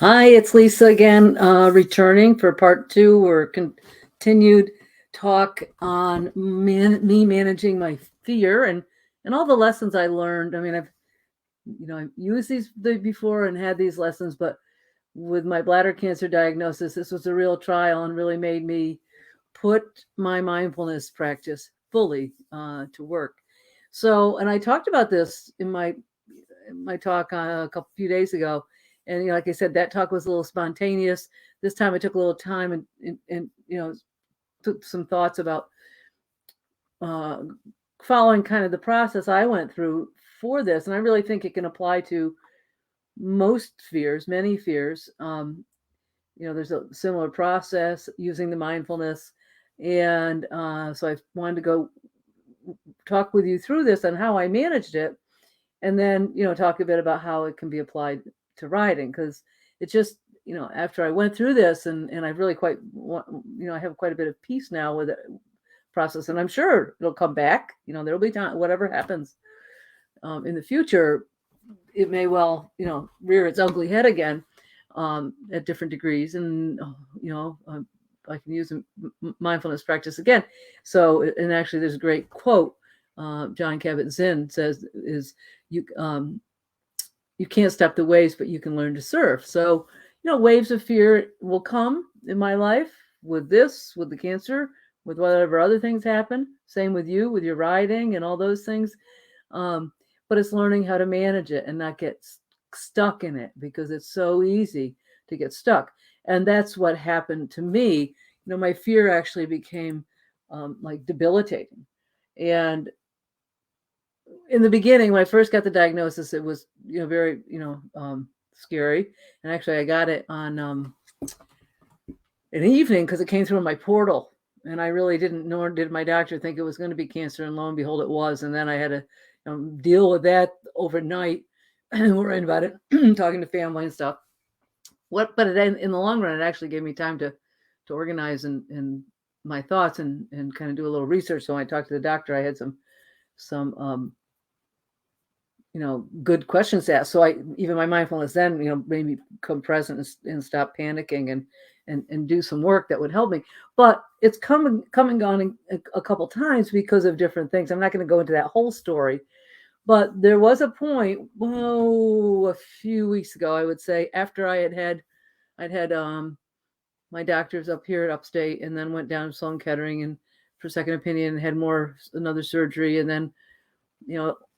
Hi, it's Lisa again, returning for part two or continued talk on me managing my fear and all the lessons I learned. I mean, I've used before and had these lessons, but with my bladder cancer diagnosis, this was a real trial and really made me put my mindfulness practice fully to work. So, and I talked about this in my talk a couple few days ago, and like I said, that talk was a little spontaneous. This time, I took a little time and took some thoughts about uh, following kind of the process I went through for this, and I really think it can apply to most fears, many fears. There's a similar process using the mindfulness, and so I wanted to go talk with you through this on how I managed it, and then talk a bit about how it can be applied to writing, because it just after I went through this and I've really I have quite a bit of peace now with the process, and I'm sure it'll come back. There'll be time, whatever happens in the future, it may well rear its ugly head again at different degrees, and I can use mindfulness practice again. So, and actually there's a great quote John Kabat-Zinn says is, you you can't stop the waves, but you can learn to surf. So, waves of fear will come in my life with this, with the cancer, with whatever other things happen. Same with you, with your riding and all those things. But it's learning how to manage it and not get stuck in it, because it's so easy to get stuck. And that's what happened to me. My fear actually became like debilitating. And in the beginning, when I first got the diagnosis, it was very scary. And actually, I got it on an evening because it came through my portal, and I really didn't, nor did my doctor, think it was going to be cancer, and lo and behold, it was. And then I had to deal with that overnight, worrying about it, talking to family and stuff. But in the long run, it actually gave me time to organize and my thoughts and kind of do a little research. So when I talked to the doctor, I had some good questions to ask. So even my mindfulness then, made me become present and stop panicking and do some work that would help me. But it's come and gone a couple times because of different things. I'm not going to go into that whole story, but there was a point, a few weeks ago, I would say, after I'd had my doctors up here at upstate, and then went down to Sloan Kettering and for second opinion, and had another surgery, and then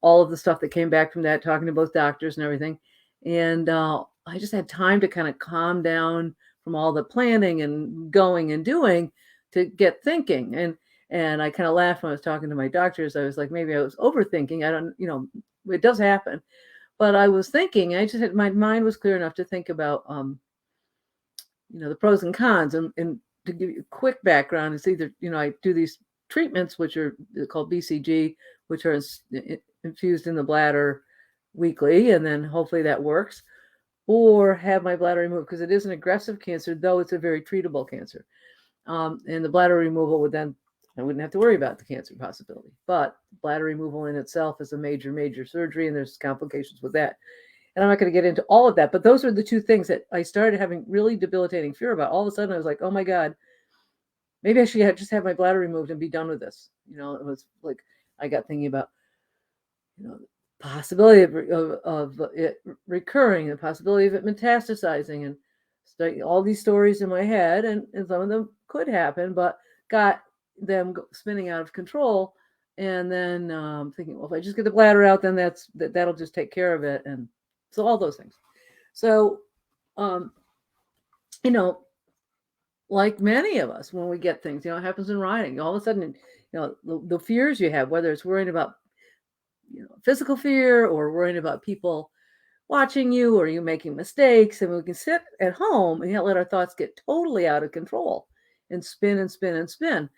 all of the stuff that came back from that, talking to both doctors and everything. And I just had time to kind of calm down from all the planning and going and doing to get thinking. And I kind of laughed when I was talking to my doctors. I was like, maybe I was overthinking. I don't, it does happen. But I was thinking, my mind was clear enough to think about, the pros and cons. And to give you a quick background, it's either, I do these treatments, which are called BCG, which are infused in the bladder weekly, and then hopefully that works, or have my bladder removed, because it is an aggressive cancer, though it's a very treatable cancer. And the bladder removal would then, I wouldn't have to worry about the cancer possibility. But bladder removal in itself is a major surgery, and there's complications with that. And I'm not going to get into all of that, but those are the two things that I started having really debilitating fear about. All of a sudden, I was like, oh my God, maybe I should just have my bladder removed and be done with this. It was like, I got thinking about, the possibility of it recurring, the possibility of it metastasizing, and all these stories in my head, and some of them could happen, but got them spinning out of control. And then thinking, well, if I just get the bladder out, then that'll just take care of it. And so all those things. So, like many of us, when we get things, it happens in writing. All of a sudden, the fears you have, whether it's worrying about, physical fear, or worrying about people watching you, or you making mistakes, and we can sit at home and let our thoughts get totally out of control and spin and spin and spin.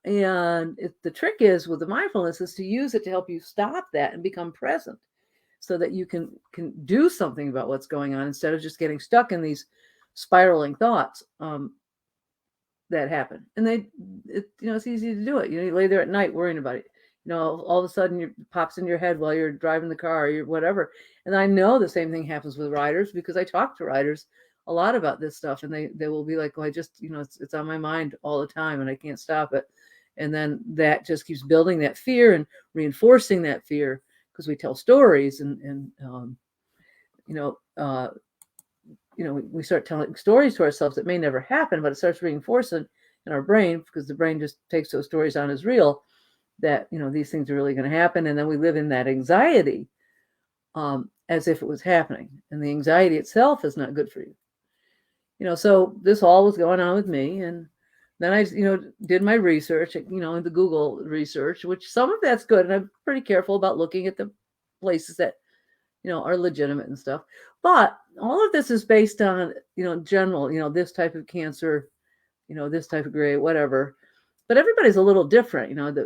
And the trick is with the mindfulness is to use it to help you stop that and become present, so that you can do something about what's going on, instead of just getting stuck in these spiraling thoughts that happen. And it's easy to do it. You lay there at night worrying about it. All of a sudden it pops in your head while you're driving the car or whatever. And I know the same thing happens with riders, because I talk to riders a lot about this stuff, and they will be like, well, I just, it's on my mind all the time and I can't stop it. And then that just keeps building that fear and reinforcing that fear, because we tell stories, and you know, uh, we start telling stories to ourselves that may never happen, but it starts reinforcing in our brain, because the brain just takes those stories on as real, that these things are really going to happen, and then we live in that anxiety, as if it was happening, and the anxiety itself is not good for you. So this all was going on with me, and then I did my research, in the Google research, which some of that's good, and I'm pretty careful about looking at the places that are legitimate and stuff. But all of this is based on, general, this type of cancer, this type of grade, whatever. But everybody's a little different, with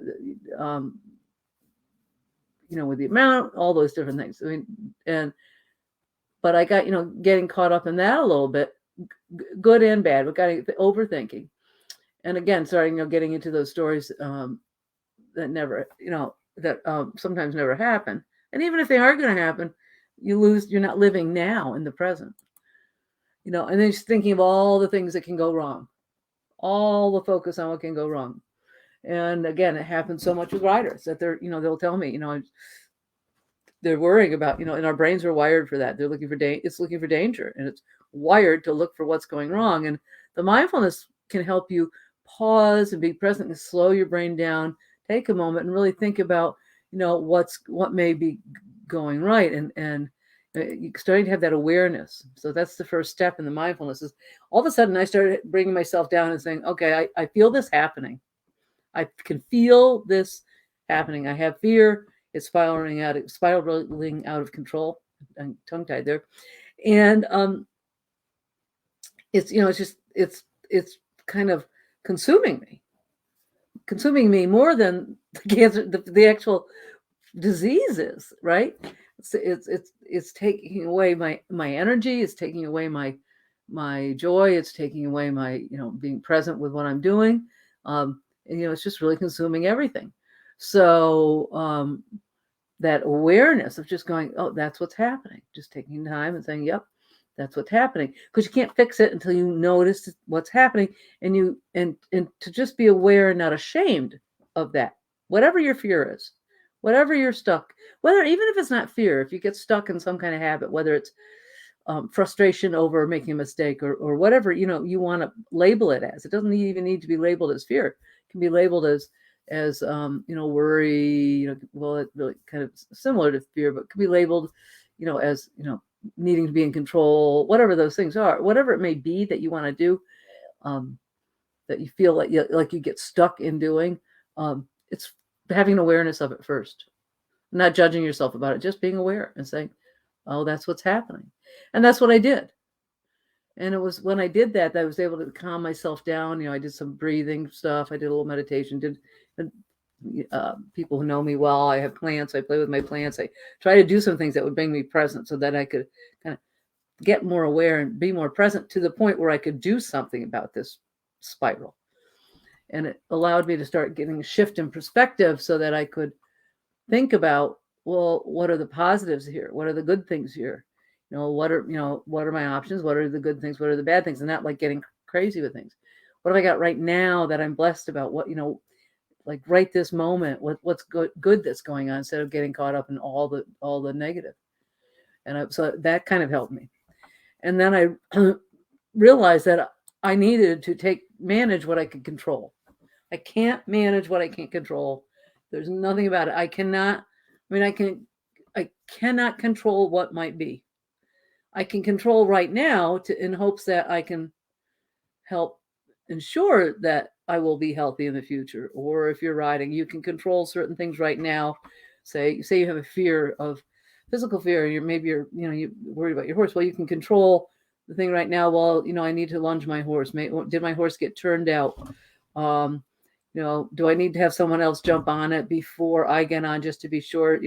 the amount, all those different things. I mean, but I got, getting caught up in that a little bit, good and bad, but got overthinking. And again, starting, getting into those stories that never, that sometimes never happen. And even if they are going to happen, you're not living now in the present. And then just thinking of all the things that can go wrong, all the focus on what can go wrong. And again, it happens so much with writers that they'll tell me, they're worrying about, and our brains are wired for that. They're looking for it's looking for danger, and it's wired to look for what's going wrong. And the mindfulness can help you pause and be present and slow your brain down, take a moment and really think about, what may be going right, and you're starting to have that awareness. So that's the first step in the mindfulness. Is all of a sudden I started bringing myself down and saying, okay, I feel this happening. I can feel this happening. I have fear. It's spiraling out of control. I'm tongue-tied there. And it's it's kind of consuming me more than the cancer, the actual diseases, right? It's taking away my energy. It's taking away my joy. It's taking away my being present with what I'm doing. And it's just really consuming everything. So that awareness of just going, oh, that's what's happening. Just taking time and saying, yep, that's what's happening. Because you can't fix it until you notice what's happening, and to just be aware and not ashamed of that. Whatever your fear is, whatever you're stuck, even if it's not fear, if you get stuck in some kind of habit, whether it's frustration over making a mistake or whatever, you want to label it as. It doesn't even need to be labeled as fear. It can be labeled as worry, well, it really kind of similar to fear, but could be labeled, as, needing to be in control, whatever those things are, whatever it may be that you want to do, that you feel like you get stuck in doing. It's having an awareness of it first, not judging yourself about it, just being aware and saying, oh, that's what's happening. And that's what I did. And it was when I did that I was able to calm myself down. I did some breathing stuff. I did a little meditation. People who know me well, I have plants. I play with my plants. I try to do some things that would bring me present so that I could kind of get more aware and be more present to the point where I could do something about this spiral. And it allowed me to start getting a shift in perspective so that I could think about, well, what are the positives here? What are the good things here? What are my options? What are the good things? What are the bad things? And not like getting crazy with things. What have I got right now that I'm blessed about? What, like right this moment, what's good that's going on, instead of getting caught up in all the negative. And so that kind of helped me. And then I realized that I needed to manage what I could control. I can't manage what I can't control. There's nothing about it. I cannot control what might be. I can control right now in hopes that I can help ensure that I will be healthy in the future. Or if you're riding, you can control certain things right now. Say you have a fear of physical fear, you're worried about your horse. Well, you can control the thing right now. Well, I need to lunge my horse. Did my horse get turned out? Do I need to have someone else jump on it before I get on, just to be sure?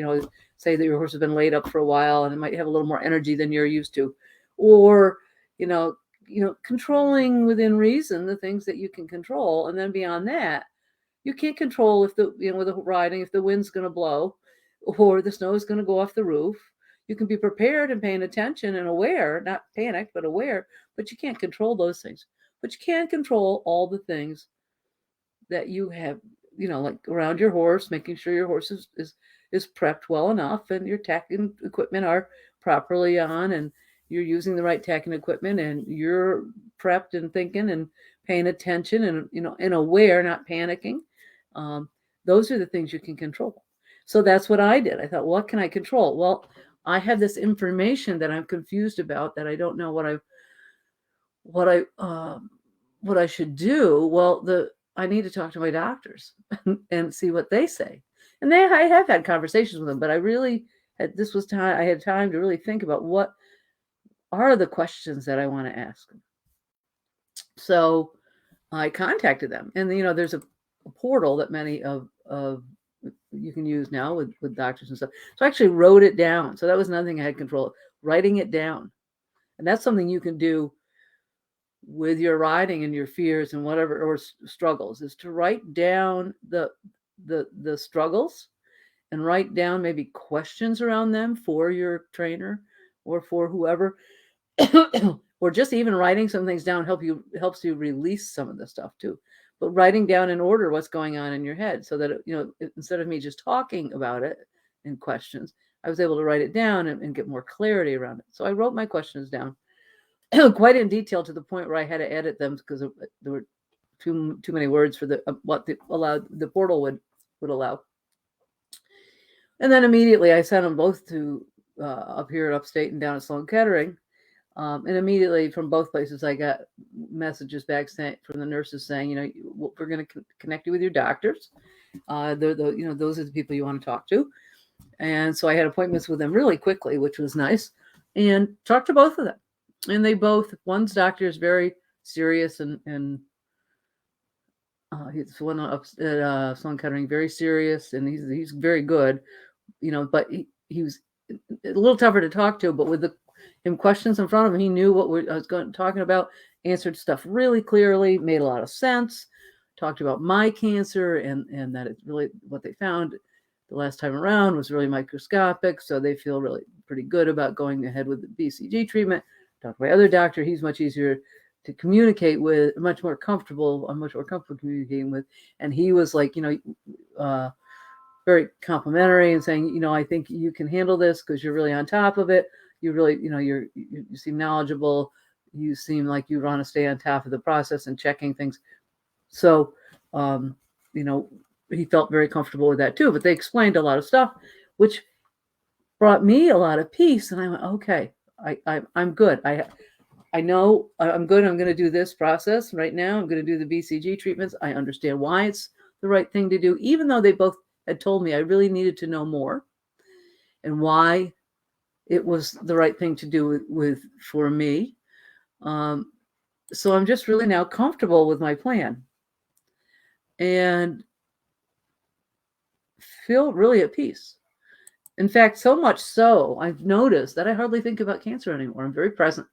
Say that your horse has been laid up for a while and it might have a little more energy than you're used to. Or, controlling within reason the things that you can control. And then beyond that, you can't control if with the riding, if the wind's going to blow or the snow is going to go off the roof. You can be prepared and paying attention and aware, not panicked, but aware, but you can't control those things. But you can control all the things that you have, like around your horse, making sure your horse is prepped well enough and your tacking equipment are properly on and you're using the right tacking equipment and you're prepped and thinking and paying attention and aware, not panicking. Um, those are the things you can control. So that's what I did. I thought, what can I control? Well, I have this information that I'm confused about, that I don't know what I should do. Well, I need to talk to my doctors and see what they say. And I have had conversations with them, but I really had I had time to really think about what are the questions that I want to ask them. So I contacted them, and there's a portal that many of you can use now with doctors and stuff. So I actually wrote it down. So that was another thing I had control of, writing it down. And that's something you can do with your riding and your fears and whatever, or struggles, is to write down the struggles and write down maybe questions around them for your trainer or for whoever, or just even writing some things down helps you release some of the stuff too. But writing down in order what's going on in your head, so that instead of me just talking about it in questions, I was able to write it down and get more clarity around it. So I wrote my questions down quite in detail, to the point where I had to edit them because there were too many words for what the portal would allow. And then immediately I sent them both to up here at Upstate and down at Sloan Kettering. And immediately from both places, I got messages back from the nurses saying, we're going to connect you with your doctors. Those are the people you want to talk to. And so I had appointments with them really quickly, which was nice, and talked to both of them. And one's doctor is very serious and he's the one up at Sloan Kettering, very serious, and he's very good, but he was a little tougher to talk to, but with him questions in front of him, he knew what I was talking about, answered stuff really clearly, made a lot of sense, talked about my cancer and that it's really what they found the last time around was really microscopic. So they feel really pretty good about going ahead with the BCG treatment. Talked to my other doctor. He's much easier to communicate with, I'm much more comfortable communicating with. And he was like, very complimentary and saying, I think you can handle this because you're really on top of it. You really, you seem knowledgeable. You seem like you want to stay on top of the process and checking things. So, he felt very comfortable with that too. But they explained a lot of stuff, which brought me a lot of peace. And I went, okay, I'm good. I know I'm good. I'm going to do this process right now. I'm going to do the BCG treatments. I understand why it's the right thing to do, even though they both had told me I really needed to know more and why it was the right thing to do for me. So I'm just really now comfortable with my plan and feel really at peace. In fact, so much so, I've noticed that I hardly think about cancer anymore. I'm very present.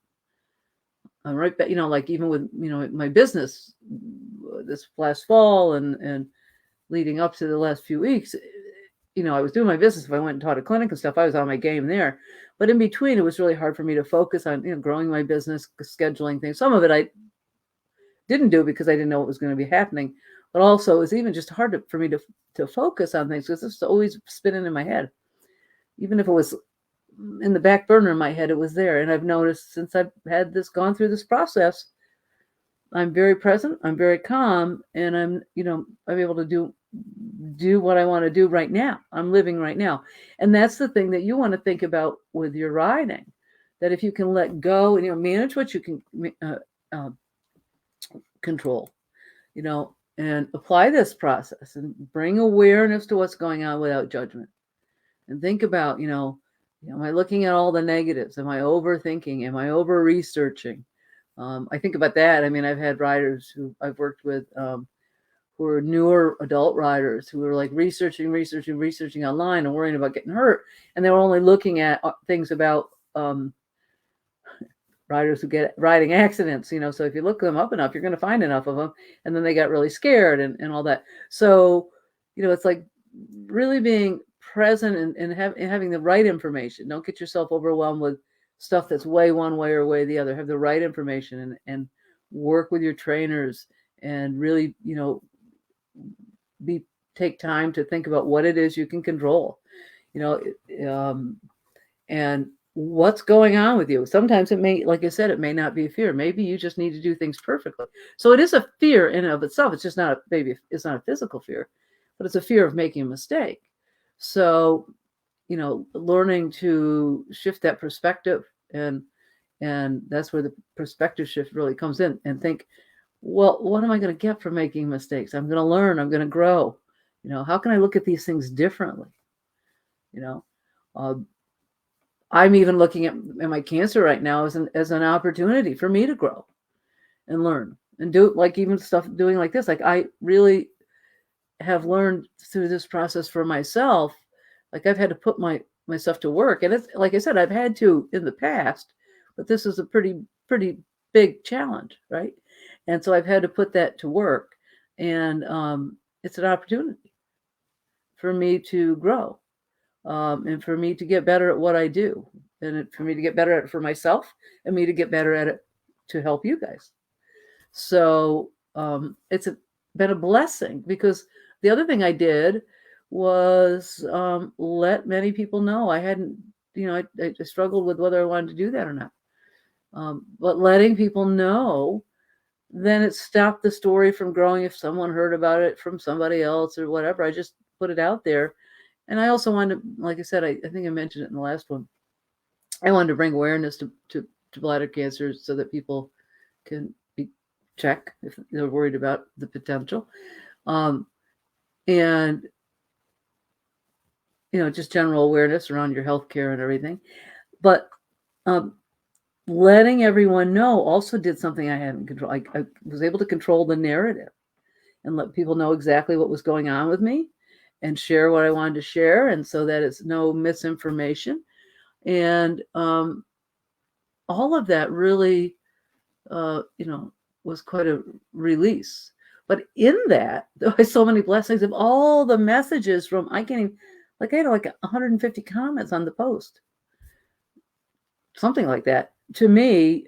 I'm right back, like even with, my business this last fall and leading up to the last few weeks, I was doing my business. If I went and taught a clinic and stuff, I was on my game there. But in between, it was really hard for me to focus on, growing my business, scheduling things. Some of it I didn't do because I didn't know what was going to be happening. But also, it was even just hard for me to focus on things because it's always spinning in my head. Even if it was in the back burner in my head, it was there. And I've noticed since I've gone through this process, I'm very present, I'm very calm, and I'm able to do what I want to do right now. I'm living right now. And that's the thing that you want to think about with your riding, that if you can let go and, manage what you can control, and apply this process and bring awareness to what's going on without judgment. And think about, am I looking at all the negatives? Am I overthinking? Am I over researching? I think about that. I mean, I've had riders who I've worked with who are newer adult riders who were like researching online and worrying about getting hurt. And they were only looking at things about riders who get riding accidents, so if you look them up enough, you're going to find enough of them. And then they got really scared and all that. So, it's like really being present and having the right information. Don't get yourself overwhelmed with stuff that's way one way or way the other. Have the right information and work with your trainers and really, take time to think about what it is you can control, and what's going on with you. Sometimes it may, like I said, it may not be a fear. Maybe you just need to do things perfectly. So it is a fear in and of itself. It's just not it's not a physical fear, but it's a fear of making a mistake. So, learning to shift that perspective, and that's where the perspective shift really comes in, and think, well, what am I going to get from making mistakes? I'm going to learn, I'm going to grow. How can I look at these things differently? I'm even looking at my cancer right now as an opportunity for me to grow and learn and do, like, even stuff doing like this. Like, I really have learned through this process for myself. Like, I've had to put myself to work, and it's like I said, I've had to in the past, but this is a pretty big challenge, right? And so I've had to put that to work, and it's an opportunity for me to grow, and for me to get better at what I do, and for me to get better at it for myself, and me to get better at it to help you guys. So it's been a blessing, because the other thing I did was let many people know. I hadn't, I struggled with whether I wanted to do that or not. But letting people know, then it stopped the story from growing. If someone heard about it from somebody else or whatever, I just put it out there. And I also wanted to, like I said, I think I mentioned it in the last one, I wanted to bring awareness to bladder cancer so that people can check if they're worried about the potential. And, just general awareness around your healthcare and everything. But letting everyone know also did something I hadn't controlled. I was able to control the narrative and let people know exactly what was going on with me and share what I wanted to share, and so that it's no misinformation. And all of that really, was quite a release. But in that, there were so many blessings of all the messages from, I had like 150 comments on the post, something like that, to me,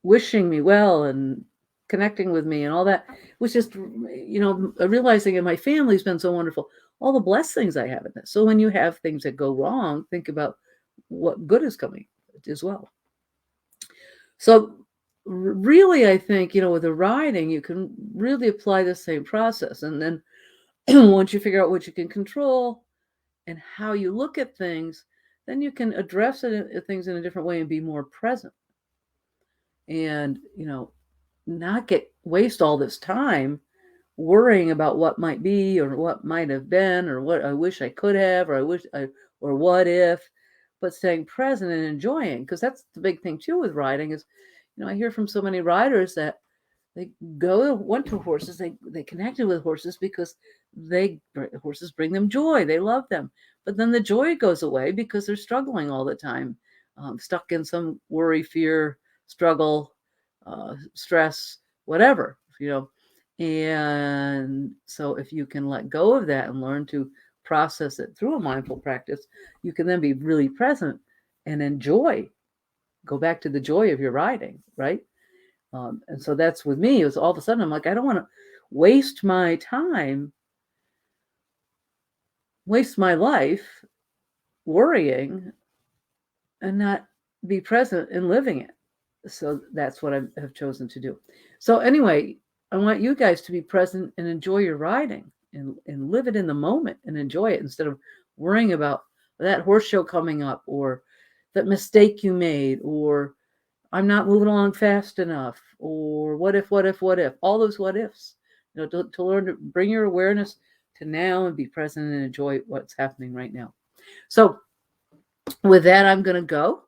wishing me well and connecting with me and all that, was just, realizing that my family's been so wonderful, all the blessings I have in this. So when you have things that go wrong, think about what good is coming as well. So really, I think, with the riding, you can really apply the same process. And then once you figure out what you can control and how you look at things, then you can address things in a different way and be more present. And, not waste all this time worrying about what might be or what might have been or what I wish I could have or or what if, but staying present and enjoying, because that's the big thing too with riding is, I hear from so many riders that they went to horses, they connected with horses because horses bring them joy, they love them, but then the joy goes away because they're struggling all the time, stuck in some worry, fear, struggle, stress, whatever, and so if you can let go of that and learn to process it through a mindful practice, you can then be really present and enjoy, go back to the joy of your riding, right? And so that's with me. It was all of a sudden, I'm like, I don't want to waste my time, waste my life worrying and not be present in living it. So that's what I have chosen to do. So anyway, I want you guys to be present and enjoy your riding and live it in the moment and enjoy it, instead of worrying about that horse show coming up or that mistake you made, or I'm not moving along fast enough, or what if, all those what ifs, to learn to bring your awareness to now and be present and enjoy what's happening right now. So with that, I'm going to go.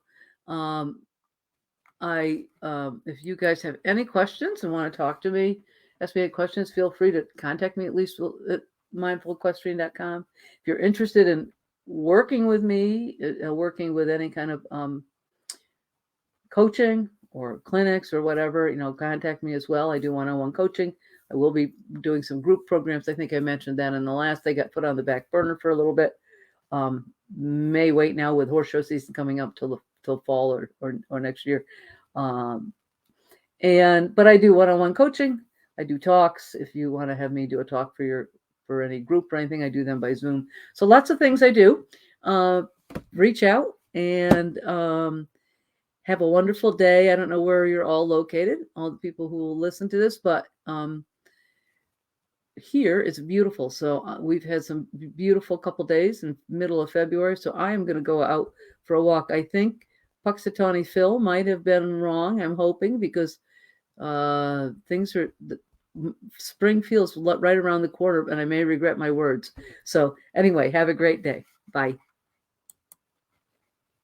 If you guys have any questions and want to talk to me, ask me any questions, feel free to contact me at least at mindfulequestrian.com. If you're interested in working with me, working with any kind of coaching or clinics or whatever, contact me as well. I do one-on-one coaching. I will be doing some group programs. I think I mentioned that in the last. They got put on the back burner for a little bit. May wait now with horse show season coming up till fall or next year. But I do one-on-one coaching. I do talks. If you want to have me do a talk for any group or anything, I do them by Zoom. So lots of things I do. Reach out and have a wonderful day. I don't know where you're all located, all the people who will listen to this, but here it's beautiful. So we've had some beautiful couple days in middle of February. So I am going to go out for a walk. I think Puxatawny Phil might have been wrong. I'm hoping because spring feels right around the corner and I may regret my words. So anyway, have a great day. Bye.